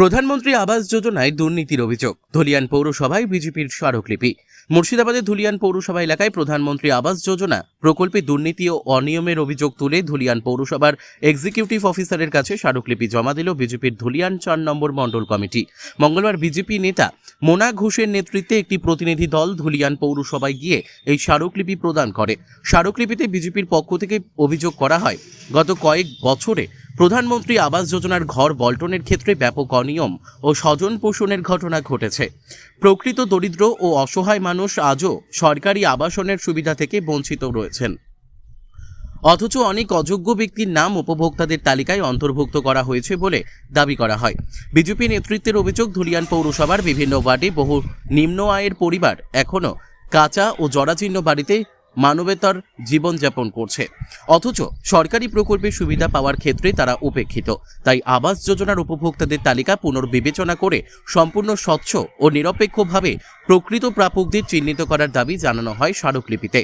প্রধানমন্ত্রী আবাস যোজনায় দুর্নীতির অভিযোগ। ধুলিয়ান পৌরসভায় বিজেপির স্মারকলিপি। মুর্শিদাবাদের ধুলিয়ান পৌরসভা এলাকায় প্রধানমন্ত্রী আবাস যোজনা প্রকল্পে দুর্নীতি ও অনিয়মের অভিযোগ তুলে ধুলিয়ান পৌরসভার এক্সিকিউটিভ অফিসারের কাছে স্মারকলিপি জমা দিল বিজেপির ধুলিয়ান ৪ নম্বর মণ্ডল কমিটি। মঙ্গলবার বিজেপি নেতা মোনা ঘোষের নেতৃত্বে একটি প্রতিনিধি দল ধুলিয়ান পৌরসভায় গিয়ে এই স্মারকলিপি প্রদান করে। স্মারকলিপিতে বিজেপির পক্ষ থেকে অভিযোগ করা হয়, গত কয়েক বছরে প্রধানমন্ত্রী আবাস যোজনার ঘর বল্টনের ক্ষেত্রে ব্যাপক অনিয়ম ও স্বজন পোষণের ঘটনা ঘটেছে। প্রকৃত দরিদ্র ও অসহায় মানুষ আজও সরকারি আবাসনের সুবিধা থেকে বঞ্চিত রয়েছেন, অথচ অনেক অযোগ্য ব্যক্তির নাম উপভোক্তাদের তালিকায় অন্তর্ভুক্ত করা হয়েছে বলে দাবি করা হয়। বিজেপি নেতৃত্বের অভিযোগ, ধুলিয়ান পৌরসভার বিভিন্ন ওয়ার্ডে বহু নিম্ন আয়ের পরিবার এখনও কাঁচা ও জরাজীর্ণ বাড়িতে মানবেতর জীবনযাপন করছে, অথচ সরকারি প্রকল্পের সুবিধা পাওয়ার ক্ষেত্রে তারা উপেক্ষিত। তাই আবাস যোজনার উপভোক্তাদের তালিকা পুনর্বিবেচনা করে সম্পূর্ণ স্বচ্ছ ও নিরপেক্ষভাবে প্রকৃত প্রাপকদের চিহ্নিত করার দাবি জানানো হয় স্মারকলিপিতে।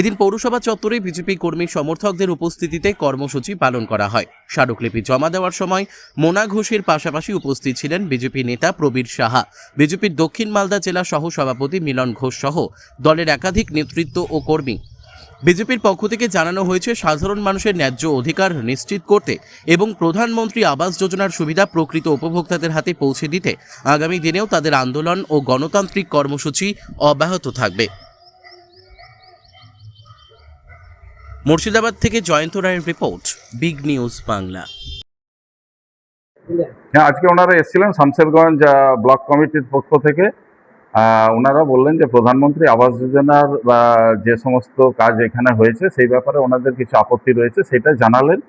এদিন পৌরসভা চত্বরে বিজেপি কর্মী সমর্থকদের উপস্থিতিতে কর্মসূচি পালন করা হয়। স্মারকলিপি জমা দেওয়ার সময় মোনা ঘোষের পাশাপাশি উপস্থিত ছিলেন বিজেপি নেতা প্রবীর সাহা, বিজেপির দক্ষিণ মালদা জেলা সহ সভাপতি মিলন ঘোষ সহ দলের একাধিক নেতৃত্ব ও কর্মী। বিজেপির পক্ষ থেকে জানানো হয়েছে, সাধারণ মানুষের ন্যায্য অধিকার নিশ্চিত করতে এবং প্রধানমন্ত্রী আবাস যোজনার সুবিধা প্রকৃত উপভোক্তাদের হাতে পৌঁছে দিতে আগামী দিনেও তাদের আন্দোলন ও গণতান্ত্রিক কর্মসূচি অব্যাহত থাকবে। মুর্শিদাবাদ থেকে জয়ন্ত রায়ের রিপোর্ট, বিগ নিউজ বাংলা। হ্যাঁ, আজকে ওনারা এসেছিলেন শামশেরগঞ্জ ব্লক কমিটির পক্ষ থেকে। ওনারা বললেন যে প্রধানমন্ত্রী আবাস যোজনার যে সমস্ত কাজ এখানে হয়েছে সেই ব্যাপারে ওনাদের কিছু আপত্তি রয়েছে, সেটা জানালেন।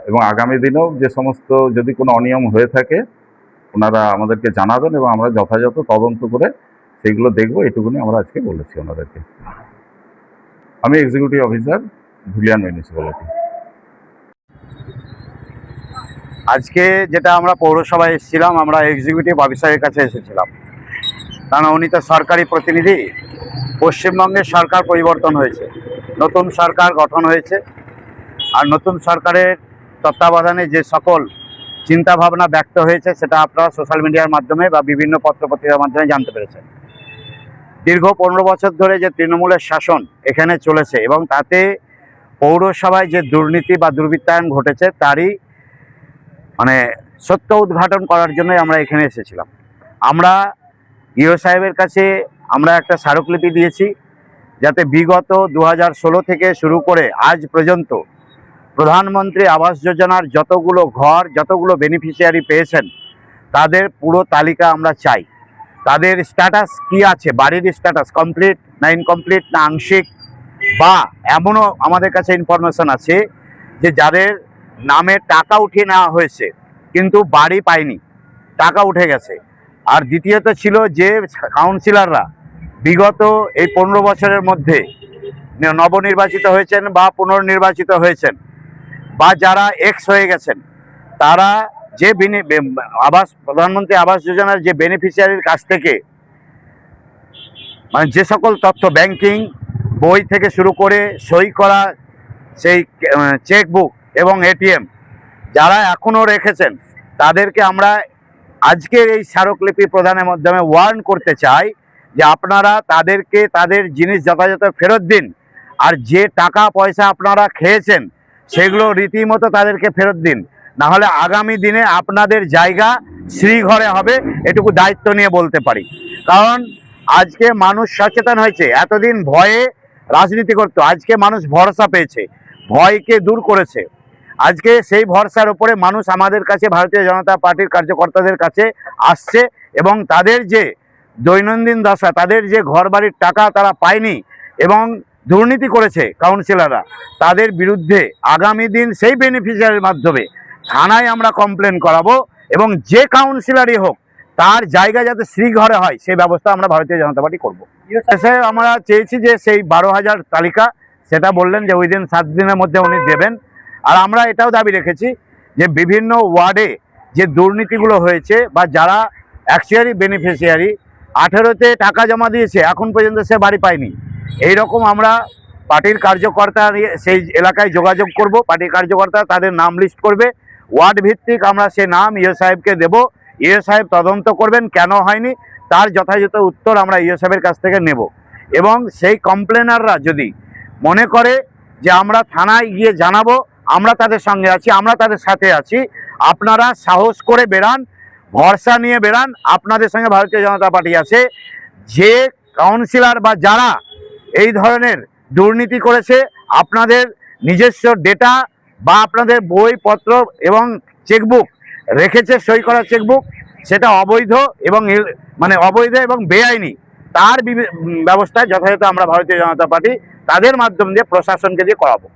এবং আগামী দিনেও যে সমস্ত যদি কোনো অনিয়ম হয়ে থাকে ওনারা আমাদেরকে জানাবেন এবং আমরা যথাযথ তদন্ত করে সেইগুলো দেখব, এটুকুনি আমরা আজকে বলেছি ওনাদেরকে। আমি এক্সিকিউটিভ অফিসার, ধুলিয়ান মিউনিসিপ্যালিটি। আজকে যেটা আমরা পৌরসভায় এসেছিলাম, আমরা এক্সিকিউটিভ অফিসারের কাছে এসেছিলাম, কারণ উনি তো সরকারি প্রতিনিধি। পশ্চিমবঙ্গের সরকার পরিবর্তন হয়েছে, নতুন সরকার গঠন হয়েছে, আর নতুন সরকারের তত্ত্বাবধানে যে সকল চিন্তাভাবনা ব্যক্ত হয়েছে সেটা আপনারা সোশ্যাল মিডিয়ার মাধ্যমে বা বিভিন্ন পত্রপত্রিকার মাধ্যমে জানতে পেরেছেন। দীর্ঘ 15 বছর ধরে যে তৃণমূলের শাসন এখানে চলেছে এবং তাতে পৌরসভায় যে দুর্নীতি বা দুর্বৃত্তায়ন ঘটেছে তারই সত্য উদ্ঘাটন করার জন্যই আমরা এখানে এসেছিলাম। আমরা ইও সাহেবের কাছে আমরা একটা স্মারকলিপি দিয়েছি, যাতে বিগত 2016 থেকে শুরু করে আজ পর্যন্ত প্রধানমন্ত্রী আবাস যোজনার যতগুলো ঘর, যতগুলো বেনিফিশিয়ারি পেয়েছেন তাদের পুরো তালিকা আমরা চাই। তাদের স্ট্যাটাস কি আছে, বাড়ির স্ট্যাটাস কমপ্লিট না ইনকমপ্লিট না আংশিক, বা এমনও আমাদের কাছে ইনফরমেশন আছে যে যাদের নামে টাকা উঠিয়ে নেওয়া হয়েছে কিন্তু বাড়ি পায়নি, টাকা উঠে গেছে। আর দ্বিতীয়ত ছিল যে কাউন্সিলররা বিগত এই 15 বছরের মধ্যে নবনির্বাচিত হয়েছেন বা পুনর্নির্বাচিত হয়েছেন বা যারা এক্স হয়ে গেছেন, তারা যে প্রধানমন্ত্রী আবাস যোজনার যে বেনিফিশিয়ারির কাছ থেকে যে সকল তথ্য, ব্যাংকিং বই থেকে শুরু করে সই করা সেই চেকবুক এবং এটিএম যারা এখনও রেখেছেন, তাদেরকে আমরা আজকের এই স্মারকলিপি প্রদানের মাধ্যমে ওয়ার্ন করতে চাই যে আপনারা তাদেরকে তাদের জিনিস যথাযথ ফেরত দিন, আর যে টাকা পয়সা আপনারা খেয়েছেন সেগুলো রীতিমতো তাদেরকে ফেরত দিন, নাহলে আগামী দিনে আপনাদের জায়গা শ্রীঘরে হবে, এটুকু দায়িত্ব নিয়ে বলতে পারি। কারণ আজকে মানুষ সচেতন হয়েছে, এতদিন ভয়ে রাজনীতি করতো, আজকে মানুষ ভরসা পেয়েছে, ভয়কে দূর করেছে। আজকে সেই ভরসার উপরে মানুষ আমাদের কাছে, ভারতীয় জনতা পার্টির কার্যকর্তাদের কাছে আসছে এবং তাদের যে দৈনন্দিন দশা, তাদের যে ঘরবাড়ির টাকা তারা পায়নি এবং দুর্নীতি করেছে কাউন্সিলররা, তাদের বিরুদ্ধে আগামী দিন সেই বেনিফিশিয়ারির মাধ্যমে থানায় আমরা কমপ্লেন করাবো এবং যে কাউন্সিলরই হোক তার জায়গা যাতে শ্রীঘরে হয় সেই ব্যবস্থা আমরা ভারতীয় জনতা পার্টি করবো। আমরা চেয়েছি যে সেই 12,000 তালিকা, সেটা বললেন যে উইদিন 7 দিনের মধ্যে উনি দেবেন। আর আমরা এটাও দাবি রেখেছি যে বিভিন্ন ওয়ার্ডে যে দুর্নীতিগুলো হয়েছে বা যারা অ্যাকচুয়ালি বেনিফিশিয়ারি 18তে টাকা জমা দিয়েছে এখন পর্যন্ত সে বাড়ি পায়নি, এই রকম আমরা পার্টির কার্যকর্তা সেই এলাকায় যোগাযোগ করব, পার্টির কার্যকর্তা তাদের নাম লিস্ট করবে, ওয়ার্ড ভিত্তিক আমরা সে নাম ইয়ে সাহেবকে দেব। ইয়ে সাহেব তদন্ত করবেন কেন হয়নি, তার যথাযথ উত্তর আমরা ইয়ে সাহেবের কাছ থেকে নেব। এবং সেই কমপ্লেনাররা যদি মনে করে যে আমরা থানায় গিয়ে জানাবো, আমরা তাদের সঙ্গে আছি, আমরা তাদের সাথে আছি, আপনারা সাহস করে বেরান, ভরসা নিয়ে বেরান। আপনাদের সঙ্গে ভারতীয় জনতা পার্টি আছে। যে কাউন্সিলর বা যারা এই ধরনের দুর্নীতি করেছে, আপনাদের নিজস্ব ডেটা বা আপনাদের বইপত্র এবং চেকবুক রেখেছে, সই করা চেকবুক, সেটা অবৈধ এবং অবৈধ এবং বেআইনি, তার ব্যবস্থা যথাযথ আমরা ভারতীয় জনতা পার্টি তাদের মাধ্যম দিয়ে প্রশাসনকে দিয়ে করাবো।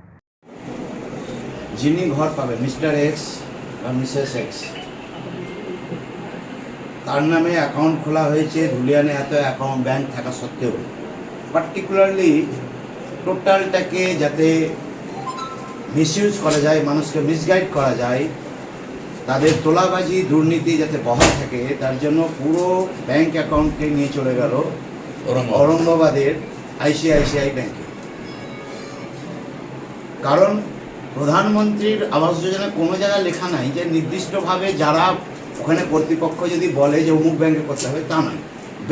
যিনি ঘর পাবে মিস্টার এক্স বা মিসেস এক্স, তার নামে অ্যাকাউন্ট খোলা হয়েছে ধুলিয়ানে, এত অ্যাকাউন্ট ব্যাংক থাকা সত্ত্বেও পার্টিকুলারলি টোটালটাকে যাতে মিসইউজ করা যায়, মানুষকে মিসগাইড করা যায়, তাদের তোলাবাজি দুর্নীতি যাতে বহাল থাকে, তার জন্য পুরো ব্যাংক অ্যাকাউন্টকে নিয়ে চলে গেল ঔরঙ্গাবাদের আইসিআইসিআই ব্যাংকে। কারণ প্রধানমন্ত্রীর আবাস যোজনা কোনো জায়গায় লেখা নাই যে নির্দিষ্টভাবে যারা ওখানে কর্তৃপক্ষ যদি বলে যে অমুক ব্যাংকে করতে হবে, তা নয়,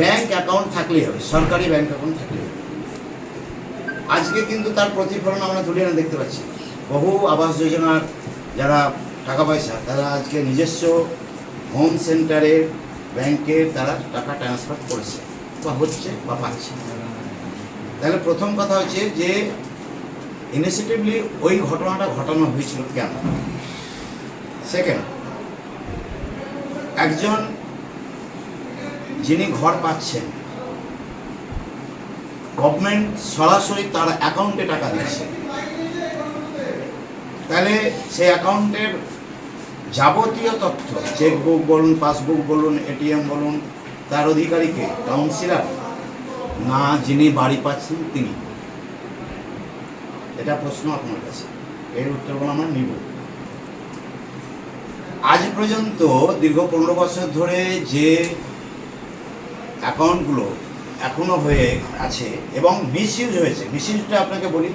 ব্যাংক অ্যাকাউন্ট থাকলেই হবে, সরকারি ব্যাংক অ্যাকাউন্ট থাকলেই হবে। আজকে কিন্তু তার প্রতিফলন আমরা ধুলিয়ানে দেখতে পাচ্ছি। বহু আবাস যোজনার যারা টাকা পয়সা, তারা আজকে নিজস্ব হোম সেন্টারের ব্যাংকে তারা টাকা ট্রান্সফার করেছে বা হচ্ছে বা পাচ্ছে। তাহলে প্রথম কথা হচ্ছে যে ইনিশিয়েটিভলি ওই ঘটনাটা ঘটানো হয়েছিল কেন। সেকেন্ড, একজন যিনি ঘর পাচ্ছেন, গভর্নমেন্ট সরাসরি তার অ্যাকাউন্টে টাকা দিচ্ছে, তাহলে সেই অ্যাকাউন্টের যাবতীয় তথ্য, চেকবুক বলুন, পাসবুক বলুন, এটিএম বলুন, তার অধিকারীকে কাউন্সিলর না যিনি বাড়ি পাচ্ছেন তিনি? এটা প্রশ্ন আপনার কাছে, এর উত্তরগুলো আমরা নিব। আজ পর্যন্ত দীর্ঘ 15 বছর ধরে যে অ্যাকাউন্টগুলো এখনো হয়ে আছে এবং মিসইউজ হয়েছে, মিসইউজটা আপনাকে বলি।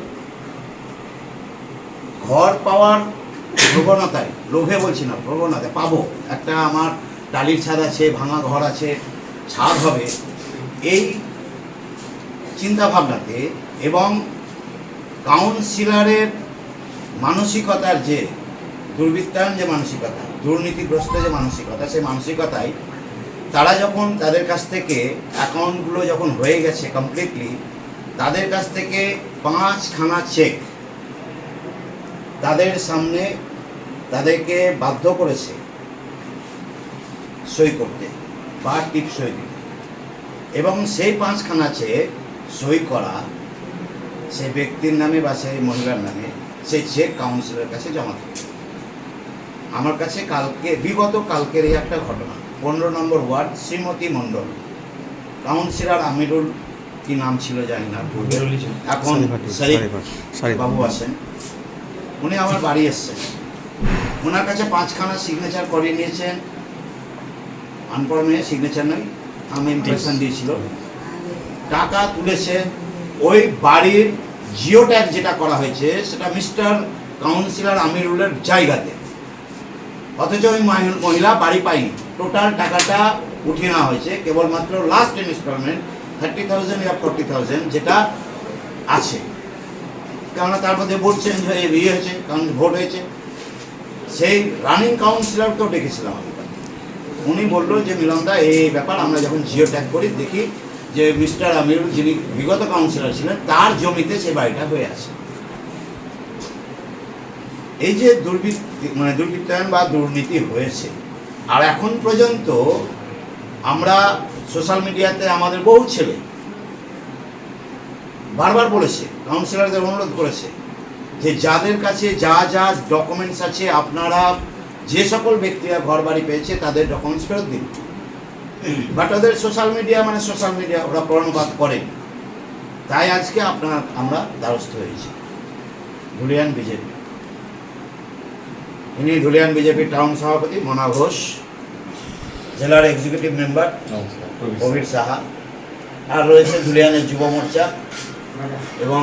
ঘর পাওয়ার প্রবণতায়, লোভে বলছি না, প্রবণতায় পাবো, একটা আমার টালির ছাদ আছে, ভাঙা ঘর আছে, ছাদ হবে, এই চিন্তাভাবনাতে এবং কাউন্সিলরের মানসিকতার যে দুর্বৃত্তায়ন, যে মানসিকতা, দুর্নীতিগ্রস্ত যে মানসিকতা, সেই মানসিকতায় তারা যখন তাদের কাছ থেকে অ্যাকাউন্টগুলো যখন হয়ে গেছে কমপ্লিটলি, তাদের কাছ থেকে 5খানা চেক তাদের সামনে তাদেরকে বাধ্য করেছে সই করতে বা টিপ সই দিতে, এবং সেই 5খানা চেক সই করা সেই ব্যক্তির নামে বা সেই মহিলার নামে, সেই চেক কাউন্সিলরের কাছে জমা থাকে। আমার কাছে বিগত কালকের এই একটা ঘটনা, 15 নম্বর ওয়ার্ড শ্রীমতী মণ্ডল, কাউন্সিলর আমিরুল, কি নাম ছিল জানি না, এখন শরীফ বাবু আছেন, উনি আমার বাড়ি এসছেন, ওনার কাছে 5খানা সিগনেচার করিয়ে নিয়েছেন। আনপড় মেয়ে, সিগনেচার নয়, আমি ইমপ্রেশন দিয়েছিল, টাকা তুলেছে। ওই বাড়ির জিও ট্যাগ যেটা করা হয়েছে সেটা মিস্টার কাউন্সিলর আমিরুলের জায়গাতে, অথচ ওই মহিলা বাড়ি পায়নি। টোটাল টাকাটা উঠিয়ে নেওয়া হয়েছে, কেবলমাত্র লাস্ট ইনস্টলমেন্ট 30,000 বা 40,000 যেটা আছে, কেননা তার মধ্যে ভোট চেঞ্জ হয়ে হয়েছে, কারণ ভোট হয়েছে। সেই রানিং কাউন্সিলরকেও ডেকেছিলাম আমি, উনি বললো যে মিলনদা এই ব্যাপার, আমরা যখন জিও ট্যাগ করি দেখি যে মিস্টার আমিরুল যিনি বিগত কাউন্সিলর ছিলেন, তার জমিতে সেই বাড়িটা হয়ে আছে। এই যে দুর্বৃত্তায়ন বা দুর্নীতি হয়েছে, আর এখন পর্যন্ত আমরা সোশ্যাল মিডিয়াতে আমাদের বহু ছেলে বারবার বলেছে, কাউন্সিলরদের অনুরোধ করেছে যে যাদের কাছে যা যা ডকুমেন্টস আছে, আপনারা যে সকল ব্যক্তিরা ঘর বাড়ি পেয়েছে তাদের ডকুমেন্টস ফেরত দিন। বাট ওদের সোশ্যাল মিডিয়া ওরা কর্ণপাত করে। তাই আজকে আমরা দ্বারস্থ হয়েছি ধুলিয়ান বিজেপি। ইনি ধুলিয়ান বিজেপির টাউন সভাপতি মনা ঘোষ, জেলার এক্সিকিউটিভ মেম্বার কবির সাহা, আর রয়েছে ধুলিয়ানের যুব মোর্চা এবং